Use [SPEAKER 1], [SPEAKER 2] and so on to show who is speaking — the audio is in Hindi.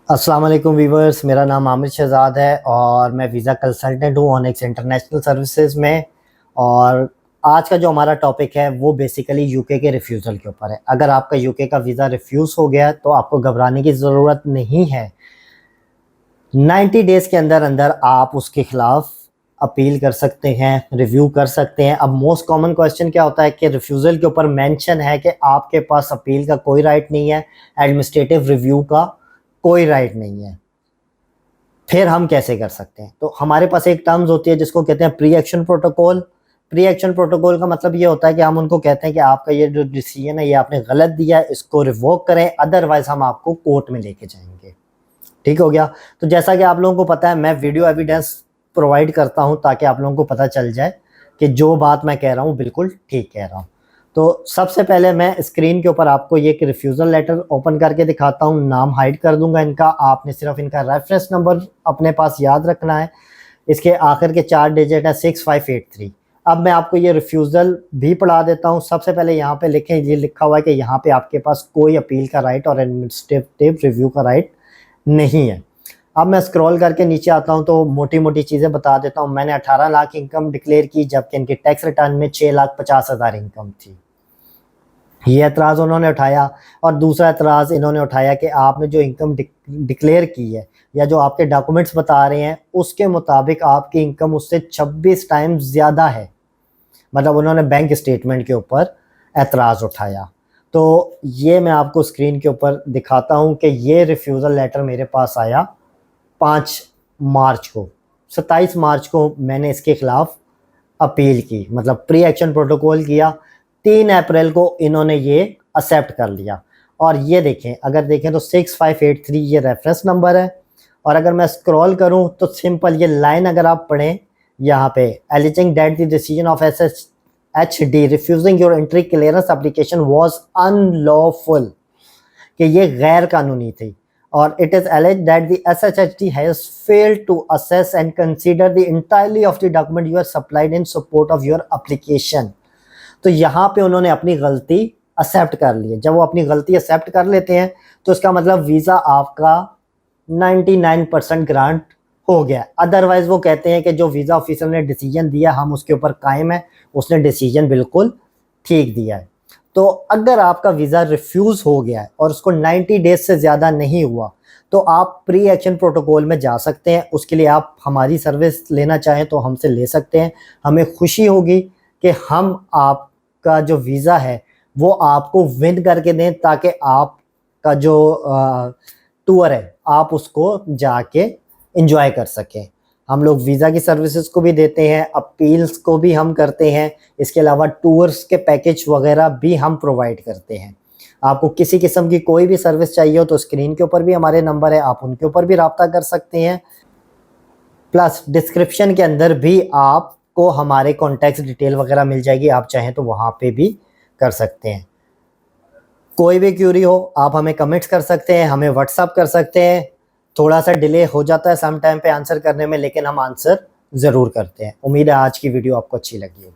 [SPEAKER 1] अस्सलाम वालेकुम वीवर्स, मेरा नाम आमिर शहजाद है और मैं वीज़ा कंसल्टेंट हूँ ऑनेक्स इंटरनेशनल सर्विसेज में। और आज का जो हमारा टॉपिक है वो बेसिकली यूके के रिफ्यूज़ल के ऊपर है। अगर आपका यूके का वीज़ा रिफ्यूज़ हो गया तो आपको घबराने की ज़रूरत नहीं है। 90 डेज़ के अंदर अंदर आप उसके ख़िलाफ़ अपील कर सकते हैं, रिव्यू कर सकते हैं। अब मोस्ट कॉमन क्वेश्चन क्या होता है कि रिफ्यूज़ल के ऊपर मेंशन है कि आपके पास अपील का कोई राइट नहीं है, एडमिनिस्ट्रेटिव रिव्यू का कोई राइट नहीं है, फिर हम कैसे कर सकते हैं? तो हमारे पास एक टर्म्स होती है जिसको कहते हैं pre action protocol. Pre action protocol का मतलब ये होता है कि हम उनको कहते हैं कि आपका ये जो डिसीजन है ये आपने गलत दिया है, इसको रिवोक करें, अदरवाइज हम आपको कोर्ट में लेके जाएंगे। ठीक हो गया। तो जैसा कि आप लोगों को पता है, मैं वीडियो एविडेंस प्रोवाइड करता हूं ताकि आप लोगों को पता चल जाए कि जो बात मैं कह रहा हूं बिल्कुल ठीक कह रहा हूं। तो सबसे पहले मैं स्क्रीन के ऊपर आपको ये रिफ्यूज़ल लेटर ओपन करके दिखाता हूँ। नाम हाइड कर दूंगा इनका, आपने सिर्फ इनका रेफरेंस नंबर अपने पास याद रखना है। इसके आखिर के 4 डिजिट है 6583। अब मैं आपको ये रिफ्यूज़ल भी पढ़ा देता हूँ। सबसे पहले यहाँ पे लिखें, ये लिखा हुआ है कि यहाँ पे आपके पास कोई अपील का राइट और एडमिनिस्ट्रेटिव रिव्यू का राइट नहीं है। अब मैं स्क्रॉल करके नीचे आता हूँ तो मोटी मोटी चीज़ें बता देता हूँ। मैंने 18 लाख इनकम डिक्लेयर की, जबकि इनके टैक्स रिटर्न में 6,50,000 इनकम थी। ये एतराज़ उन्होंने उठाया। और दूसरा एतराज़ इन्होंने उठाया कि आपने जो इनकम डिक्लेयर की है या जो आपके डॉक्यूमेंट्स बता रहे हैं उसके मुताबिक आपकी इनकम उससे 26 टाइम्स ज़्यादा है। मतलब उन्होंने बैंक स्टेटमेंट के ऊपर एतराज़ उठाया। तो ये मैं आपको स्क्रीन के ऊपर दिखाता हूँ कि ये रिफ्यूज़ल लेटर मेरे पास आया 5 मार्च को। 27 मार्च को मैंने इसके ख़िलाफ़ अपील की, मतलब प्री एक्शन प्रोटोकॉल किया। 3 अप्रैल को इन्होंने ये एक्सेप्ट कर लिया। और ये देखें, अगर देखें तो 6583 ये रेफरेंस नंबर है। और अगर मैं स्क्रॉल करूं तो सिंपल ये लाइन अगर आप पढ़ें यहाँ पे, alleging that the decision of SHD refusing your entry clearance application was unlawful, कि ये गैर कानूनी थी। और it is alleged that the SHD has failed to assess and consider the entirely of the document you are supplied in support of your application. तो यहाँ पे उन्होंने अपनी गलती एक्सेप्ट कर ली है। जब वो अपनी गलती एक्सेप्ट कर लेते हैं तो इसका मतलब वीज़ा आपका 99% ग्रांट हो गया। अदरवाइज वो कहते हैं कि जो वीज़ा ऑफिसर ने डिसीजन दिया हम उसके ऊपर कायम है, उसने डिसीजन बिल्कुल ठीक दिया है। तो अगर आपका वीज़ा रिफ्यूज़ हो गया है और उसको 90 डेज से ज़्यादा नहीं हुआ तो आप प्री एक्शन प्रोटोकॉल में जा सकते हैं। उसके लिए आप हमारी सर्विस लेना चाहें तो हमसे ले सकते हैं। हमें खुशी होगी कि हम आपका जो वीज़ा है वो आपको विन करके दें, ताकि आपका जो टूर है आप उसको जाके एंजॉय कर सकें। हम लोग वीज़ा की सर्विसेज को भी देते हैं, अपील्स को भी हम करते हैं, इसके अलावा टूर्स के पैकेज वगैरह भी हम प्रोवाइड करते हैं। आपको किसी किस्म की कोई भी सर्विस चाहिए हो तो स्क्रीन के ऊपर भी हमारे नंबर है, आप उनके ऊपर भी रब्ता कर सकते हैं। प्लस डिस्क्रिप्शन के अंदर भी आपको हमारे कॉन्टैक्ट डिटेल वगैरह मिल जाएगी, आप चाहें तो वहाँ पे भी कर सकते हैं। कोई भी क्यूरी हो आप हमें कमेंट्स कर सकते हैं, हमें व्हाट्सअप कर सकते हैं। थोड़ा सा डिले हो जाता है सम टाइम पे आंसर करने में, लेकिन हम आंसर ज़रूर करते हैं। उम्मीद है आज की वीडियो आपको अच्छी लगी होगी।